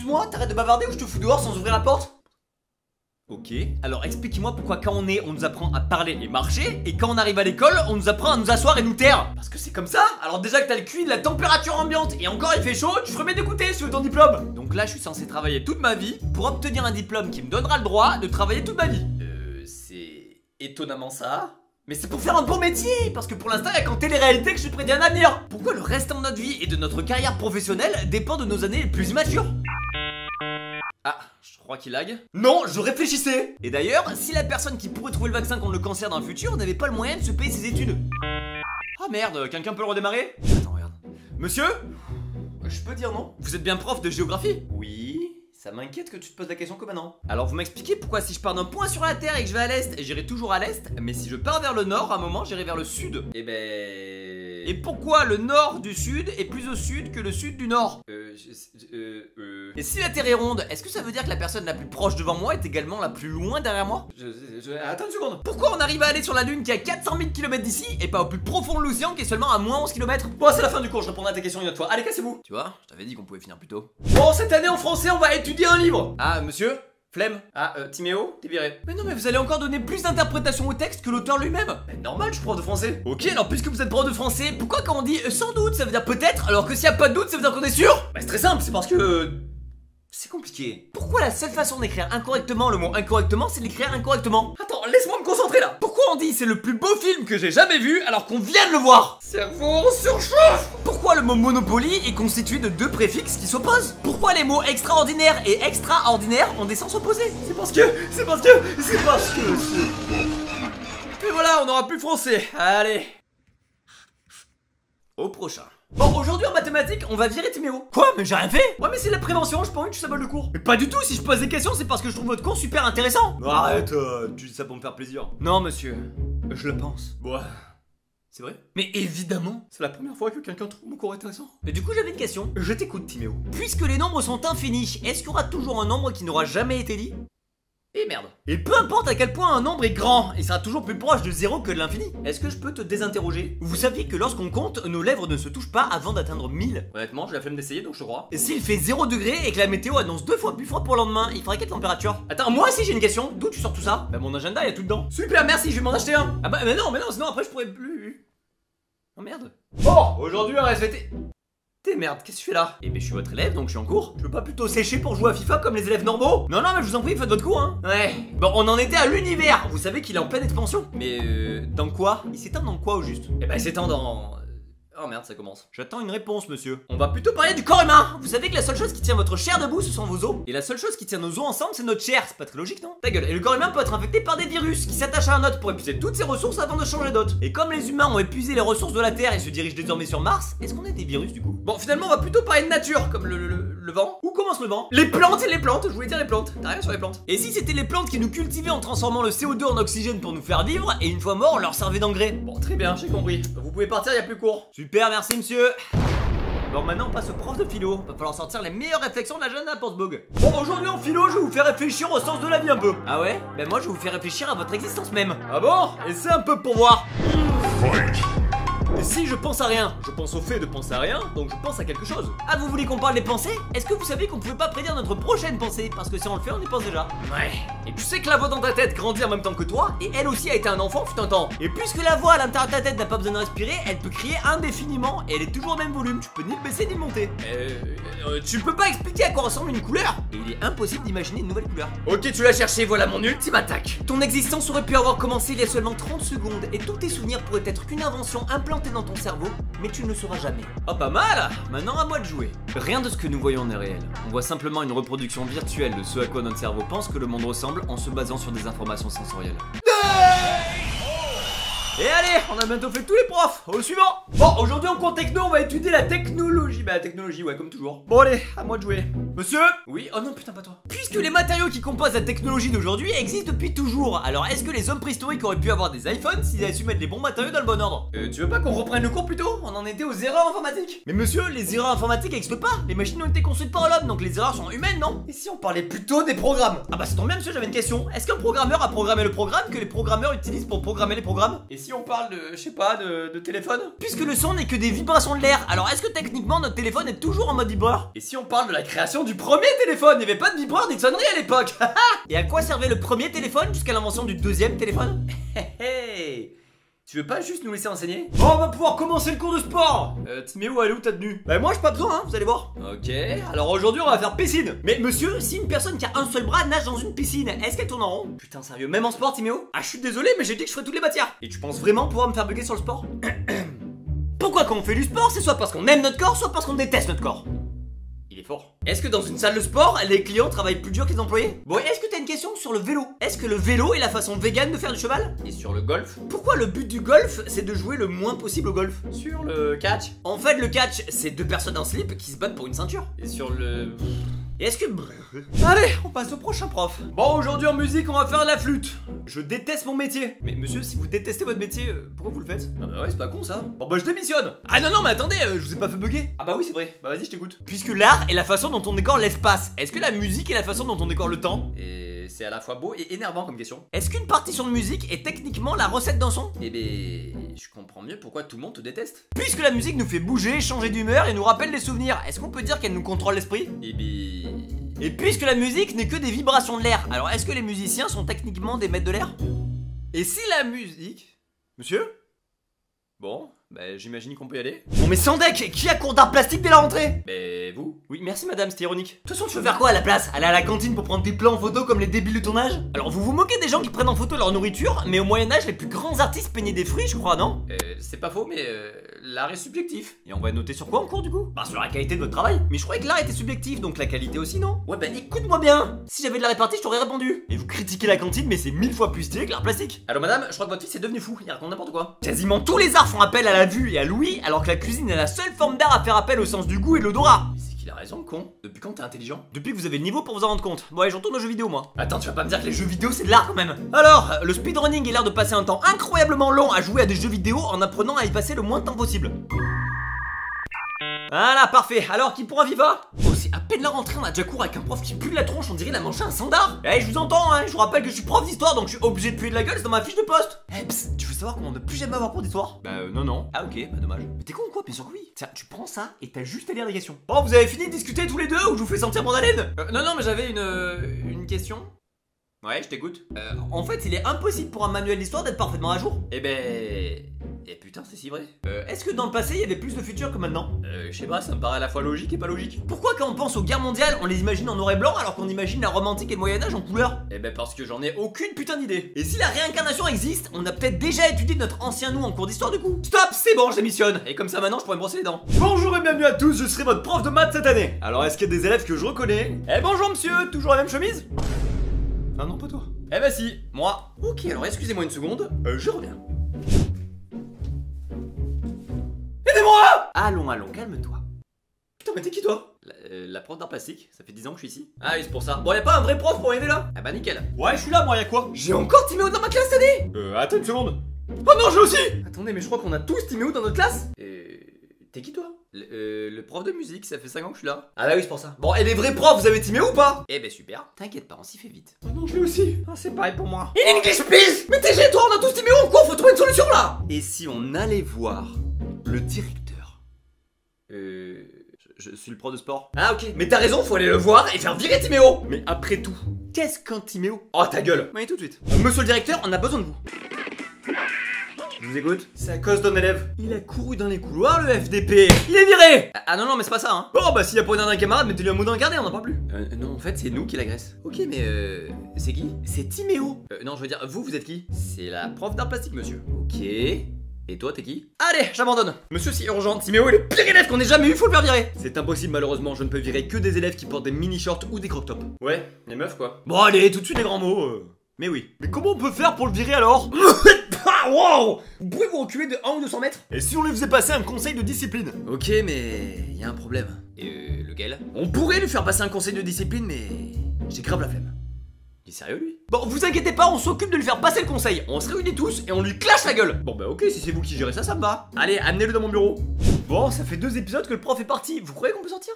excuse-moi, t'arrêtes de bavarder ou je te fous dehors sans ouvrir la porte? Ok, alors expliquez-moi pourquoi quand on nous apprend à parler et marcher, et quand on arrive à l'école, on nous apprend à nous asseoir et nous taire. Parce que c'est comme ça. Alors déjà que t'as le QI de la température ambiante, et encore il fait chaud, tu ferais bien d'écouter si tu veux ton diplôme. Donc là je suis censé travailler toute ma vie pour obtenir un diplôme qui me donnera le droit de travailler toute ma vie. C'est étonnamment ça. Mais c'est pour faire un bon métier, parce que pour l'instant il y a qu'en télé-réalité que je suis prédit un avenir. Pourquoi le restant de notre vie et de notre carrière professionnelle dépend de nos années les plus immatures? Ah, je crois qu'il lag. Non, je réfléchissais. Et d'ailleurs, si la personne qui pourrait trouver le vaccin contre le cancer dans le futur n'avait pas le moyen de se payer ses études. Ah merde, quelqu'un peut le redémarrer? Attends, regarde. Monsieur? Je peux dire non? Vous êtes bien prof de géographie? Oui. Ça m'inquiète que tu te poses la question que maintenant. Alors vous m'expliquez pourquoi si je pars d'un point sur la Terre et que je vais à l'Est, j'irai toujours à l'Est, mais si je pars vers le Nord, à un moment j'irai vers le Sud. Eh ben... Et pourquoi le Nord du Sud est plus au Sud que le Sud du Nord? Et si la Terre est ronde, est-ce que ça veut dire que la personne la plus proche devant moi est également la plus loin derrière moi? Attends une seconde. Pourquoi on arrive à aller sur la Lune qui est à 400 000 km d'ici et pas au plus profond de l'océan qui est seulement à moins 11 km? Bon, c'est la fin du cours, je répondrai à tes questions une autre fois. Allez, cassez-vous. Tu vois, je t'avais dit qu'on pouvait finir plus tôt. Bon, cette année en français, on va étudier un livre. Ah, monsieur? Flemme. Ah, Timéo, t'es viré. Mais non, mais vous allez encore donner plus d'interprétation au texte que l'auteur lui-même. Mais normal, je suis prof de français. Ok, alors puisque vous êtes prof de français, pourquoi quand on dit sans doute, ça veut dire peut-être, alors que s'il y a pas de doute, ça veut dire qu'on est sûr? Bah c'est très simple, c'est parce que... c'est compliqué. Pourquoi la seule façon d'écrire incorrectement le mot incorrectement, c'est d'écrire incorrectement? Attends, laisse-moi me concentrer là. Pourquoi on dit c'est le plus beau film que j'ai jamais vu alors qu'on vient de le voir? Cerveau surchauffe. Pourquoi le mot Monopoly est constitué de deux préfixes qui s'opposent? Pourquoi les mots extraordinaire et extraordinaire ont des sens opposés? C'est parce que... Et voilà, on n'aura plus français. Allez. Au prochain. Bon, aujourd'hui en mathématiques, on va virer Timéo. Quoi? Mais j'ai rien fait. Ouais, mais c'est la prévention, j'ai pas envie que tu saboles le cours. Mais pas du tout, si je pose des questions, c'est parce que je trouve votre cours super intéressant. Arrête, tu dis ça pour me faire plaisir. Non, monsieur, je le pense. Bon, c'est vrai? Mais évidemment, c'est la première fois que quelqu'un trouve mon cours intéressant. Mais du coup, j'avais une question. Je t'écoute, Timéo. Puisque les nombres sont infinis, est-ce qu'il y aura toujours un nombre qui n'aura jamais été dit? Et merde. Et peu importe à quel point un nombre est grand, il sera toujours plus proche de 0 que de l'infini. Est-ce que je peux te désinterroger? Vous saviez que lorsqu'on compte, nos lèvres ne se touchent pas avant d'atteindre 1000? Honnêtement, j'ai la flemme d'essayer donc je te crois. Et s'il fait 0 degré et que la météo annonce 2 fois plus froid pour le lendemain, il faudrait quelle température? Attends, moi aussi j'ai une question. D'où tu sors tout ça? Bah mon agenda il y a tout dedans. Super, merci, je vais m'en acheter un. Ah bah mais non, sinon après je pourrais plus. Oh merde. Bon, aujourd'hui un SVT. T'es merde, qu'est-ce que tu fais là? Eh ben je suis votre élève donc je suis en cours. Je peux pas plutôt sécher pour jouer à FIFA comme les élèves normaux? Non mais je vous en prie, faites votre cours hein. Ouais. Bon, on en était à l'univers. Vous savez qu'il est en pleine expansion. Mais dans quoi? Il s'étend dans quoi au juste? Eh ben il s'étend dans... Oh merde, ça commence. J'attends une réponse, monsieur. On va plutôt parler du corps humain. Vous savez que la seule chose qui tient votre chair debout, ce sont vos os. Et la seule chose qui tient nos os ensemble, c'est notre chair. C'est pas très logique, non? Ta gueule. Et le corps humain peut être infecté par des virus qui s'attachent à un hôte pour épuiser toutes ses ressources avant de changer d'hôte. Et comme les humains ont épuisé les ressources de la Terre et se dirigent désormais sur Mars, est-ce qu'on est des virus du coup? Bon, finalement, on va plutôt parler de nature, comme le vent. Où commence le vent? Les plantes, je voulais dire les plantes. T'as rien sur les plantes. Et si c'était les plantes qui nous cultivaient en transformant le CO2 en oxygène pour nous faire vivre, et une fois mort, on leur servait d'engrais? Bon, très bien, j'ai compris. Vous pouvez partir, y a plus cours. Super, merci monsieur. Bon, maintenant on passe au prof de philo. Va falloir sortir les meilleures réflexions de la jeune Naporsburg. Bon, aujourd'hui en philo, je vais vous faire réfléchir au sens de la vie un peu. Ah ouais? Ben moi je vais vous faire réfléchir à votre existence même. Ah bon? Et c'est un peu pour voir. Et si je pense à rien, je pense au fait de penser à rien, donc je pense à quelque chose. Ah, vous voulez qu'on parle des pensées? Est-ce que vous savez qu'on pouvait pas prédire notre prochaine pensée? Parce que si on le fait, on y pense déjà. Ouais. Et tu sais que la voix dans ta tête grandit en même temps que toi, et elle aussi a été un enfant fut un temps. Et puisque la voix à l'intérieur de ta tête n'a pas besoin de respirer, elle peut crier indéfiniment, et elle est toujours au même volume, tu peux ni le baisser ni le monter. Tu peux pas expliquer à quoi ressemble une couleur, et il est impossible d'imaginer une nouvelle couleur. Ok, tu l'as cherché, voilà mon ultime attaque. Ton existence aurait pu avoir commencé il y a seulement 30 secondes, et tous tes souvenirs pourraient être qu'une invention implantée dans ton cerveau, mais tu ne le sauras jamais. Oh, pas mal. Maintenant à moi de jouer. Rien de ce que nous voyons n'est réel. On voit simplement une reproduction virtuelle de ce à quoi notre cerveau pense que le monde ressemble en se basant sur des informations sensorielles. Et allez, on a bientôt fait tous les profs. Au suivant. Bon, aujourd'hui en cours techno, on va étudier la technologie. Bah la technologie, ouais, comme toujours. Bon allez, à moi de jouer. Monsieur? Oui? Oh non, putain, pas toi. Puisque les matériaux qui composent la technologie d'aujourd'hui existent depuis toujours, alors est-ce que les hommes préhistoriques auraient pu avoir des iPhones s'ils avaient su mettre les bons matériaux dans le bon ordre? Tu veux pas qu'on reprenne le cours plutôt? On en était aux erreurs informatiques. Mais monsieur, les erreurs informatiques n'existent pas. Les machines ont été construites par l'homme, donc les erreurs sont humaines, non? Et si on parlait plutôt des programmes? Ah bah ça tombe bien monsieur, j'avais une question. Est-ce qu'un programmeur a programmé le programme que les programmeurs utilisent pour programmer les programmes? Et si on parle de, je sais pas, de téléphone? Puisque le son n'est que des vibrations de l'air, alors est-ce que techniquement notre téléphone est toujours en mode vibreur? Et si on parle de la création du premier téléphone? Il n'y avait pas de vibreur ni de sonnerie à l'époque. Et à quoi servait le premier téléphone jusqu'à l'invention du deuxième téléphone? Tu veux pas juste nous laisser enseigner? Bon, on va pouvoir commencer le cours de sport. Timéo, elle est où ta tenue? Bah moi j'ai pas besoin, hein, vous allez voir. Ok, alors aujourd'hui on va faire piscine. Mais monsieur, si une personne qui a un seul bras nage dans une piscine, est-ce qu'elle tourne en rond? Putain sérieux, même en sport Timéo? Ah je suis désolé mais j'ai dit que je ferais toutes les matières. Et tu penses vraiment pouvoir me faire bugger sur le sport? Pourquoi quand on fait du sport, c'est soit parce qu'on aime notre corps, soit parce qu'on déteste notre corps? Il est fort. Est-ce que dans une salle de sport, les clients travaillent plus dur que les employés? Bon, est-ce que t'as une question sur le vélo? Est-ce que le vélo est la façon végane de faire du cheval? Et sur le golf? Pourquoi le but du golf, c'est de jouer le moins possible au golf? Sur le catch? En fait, le catch, c'est deux personnes en slip qui se battent pour une ceinture. Et sur le... Et est-ce que... Allez, on passe au prochain prof. Bon, aujourd'hui en musique, on va faire de la flûte. Je déteste mon métier. Mais monsieur, si vous détestez votre métier, pourquoi vous le faites? Ah bah ouais, c'est pas con ça. Bon bah je démissionne. Ah non, mais attendez, je vous ai pas fait bugger. Ah bah oui, c'est vrai. Bah vas-y, je t'écoute. Puisque l'art est la façon dont on décore l'espace, est-ce que la musique est la façon dont on décore le temps? Et c'est à la fois beau et énervant comme question. Est-ce qu'une partition de musique est techniquement la recette d'un son? Eh ben, je comprends mieux pourquoi tout le monde te déteste. Puisque la musique nous fait bouger, changer d'humeur et nous rappelle des souvenirs, est-ce qu'on peut dire qu'elle nous contrôle l'esprit? Eh ben... Et puisque la musique n'est que des vibrations de l'air, alors est-ce que les musiciens sont techniquement des maîtres de l'air? Et si la musique... Monsieur? Bon, bah j'imagine qu'on peut y aller. Bon mais sans deck, qui a cours d'art plastique dès la rentrée? Mais vous? Oui merci madame, c'était ironique. De toute façon tu veux faire quoi à la place? Aller à la cantine pour prendre des plans en photo comme les débiles de ton âge? Alors vous vous moquez des gens qui prennent en photo leur nourriture, mais au Moyen-Âge les plus grands artistes peignaient des fruits je crois, non? C'est pas faux mais l'art est subjectif. Et on va noter sur quoi en cours du coup? Bah sur la qualité de votre travail. Mais je croyais que l'art était subjectif, donc la qualité aussi non? Ouais bah écoute-moi bien. Si j'avais de la répartie je t'aurais répondu. Et vous critiquez la cantine mais c'est 1000 fois plus stylé que l'art plastique. Alors madame, je crois que votre fils est devenu fou, il raconte n'importe quoi. Quasiment tous les arts font appel à la vue et à l'ouïe, alors que la cuisine est la seule forme d'art à faire appel au sens du goût et de l'odorat. C'est qu'il a raison le con. Depuis quand t'es intelligent? Depuis que vous avez le niveau pour vous en rendre compte. Bon allez, j'en tourne aux jeux vidéo moi. Attends, tu vas pas me dire que les jeux vidéo c'est de l'art quand même. Alors, le speedrunning est l'air de passer un temps incroyablement long à jouer à des jeux vidéo en apprenant à y passer le moins de temps possible. Voilà, parfait. Alors, qui pourra Viva? Oh, c'est à peine la rentrée, on a déjà cours avec un prof qui pue de la tronche, on dirait il a mangé un sandar. Eh, je vous entends, hein, je vous rappelle que je suis prof d'histoire, donc je suis obligé de puer de la gueule, c'est dans ma fiche de poste. Eh, psst, tu veux savoir comment ne plus jamais avoir cours d'histoire? Bah, non. Ah, ok, bah dommage. Mais t'es con ou quoi? Bien sûr que oui. Tiens, tu prends ça et t'as juste à lire les questions. Bon, vous avez fini de discuter tous les deux ou je vous fais sentir mon haleine? Non, mais j'avais une question. Ouais, je t'écoute. En fait, il est impossible pour un manuel d'histoire d'être parfaitement à jour. Eh ben... Et putain, c'est si vrai. Est-ce que dans le passé, il y avait plus de futur que maintenant? Je sais pas, ça me paraît à la fois logique et pas logique. Pourquoi quand on pense aux guerres mondiales, on les imagine en noir et blanc alors qu'on imagine la Rome antique et le Moyen-Âge en couleur? Eh ben parce que j'en ai aucune putain d'idée. Et si la réincarnation existe, on a peut-être déjà étudié notre ancien nous en cours d'histoire du coup. Stop, c'est bon, je démissionne. Et comme ça maintenant, je pourrais me brosser les dents. Bonjour et bienvenue à tous, je serai votre prof de maths cette année. Alors est-ce qu'il y a des élèves que je reconnais? Eh bonjour monsieur, toujours la même chemise? Ah non, pas toi. Eh bah si, moi. Ok, alors excusez-moi une seconde, je reviens. Aidez-moi! Allons, calme-toi. Putain, mais t'es qui toi? La prof d'art plastique, ça fait 10 ans que je suis ici. Ah oui, c'est pour ça. Bon, y'a pas un vrai prof pour m'aider là? Ah bah nickel. Ouais, je suis là, moi, y'a quoi? J'ai encore Timéo dans ma classe cette année? Attends une seconde. Oh non, je l'ai aussi! Attendez, mais je crois qu'on a tous Timéo dans notre classe? T'es qui toi? Le prof de musique, ça fait 5 ans que je suis là. Ah bah oui, c'est pour ça. Bon, et les vrais profs, vous avez Timéo ou pas? Eh ben super, t'inquiète pas, on s'y fait vite. Oh non, je l'ai aussi. Ah, c'est pareil pour moi. In English, please! Mais TG, toi, on a tous Timéo ou quoi? Faut trouver une solution là! Et si on allait voir le directeur? Je suis le prof de sport. Ah ok, mais t'as raison, faut aller le voir et faire virer Timéo. Mais après tout, qu'est-ce qu'un Timéo? Oh ta gueule. Oui, tout de suite. Monsieur le directeur, on a besoin de vous. Je vous écoute. C'est à cause d'un élève. Il a couru dans les couloirs, le FDP. Il est viré. Ah non, mais c'est pas ça, hein. Bon, bah s'il y a pas d'un camarade, mettez-lui un mot d'un gardé, on n'en parle plus. Non, en fait, c'est nous qui l'agresse. Ok, mais c'est qui? C'est Timéo. Non, je veux dire, vous êtes qui? C'est la prof d'art plastique, monsieur. Ok. Et toi, t'es qui? Allez, j'abandonne. Monsieur, c'est urgent. Timéo est le pire élève qu'on ait jamais eu, faut le faire virer. C'est impossible, malheureusement. Je ne peux virer que des élèves qui portent des mini-shorts ou des crop-tops. Ouais, les meufs, quoi. Bon, allez, tout de suite les grands mots. Mais oui. Mais comment on peut faire pour le virer alors? Wow! Vous pouvez vous reculer de 1 ou 200 mètres? Et si on lui faisait passer un conseil de discipline? Ok, mais il y a un problème. Lequel? On pourrait lui faire passer un conseil de discipline, mais j'ai grave la flemme. Il est sérieux lui? Bon, vous inquiétez pas, on s'occupe de lui faire passer le conseil. On se réunit tous et on lui clash la gueule. Bon bah ok, si c'est vous qui gérez ça, ça me va. Allez, amenez-le dans mon bureau. Bon, ça fait 2 épisodes que le prof est parti. Vous croyez qu'on peut sortir?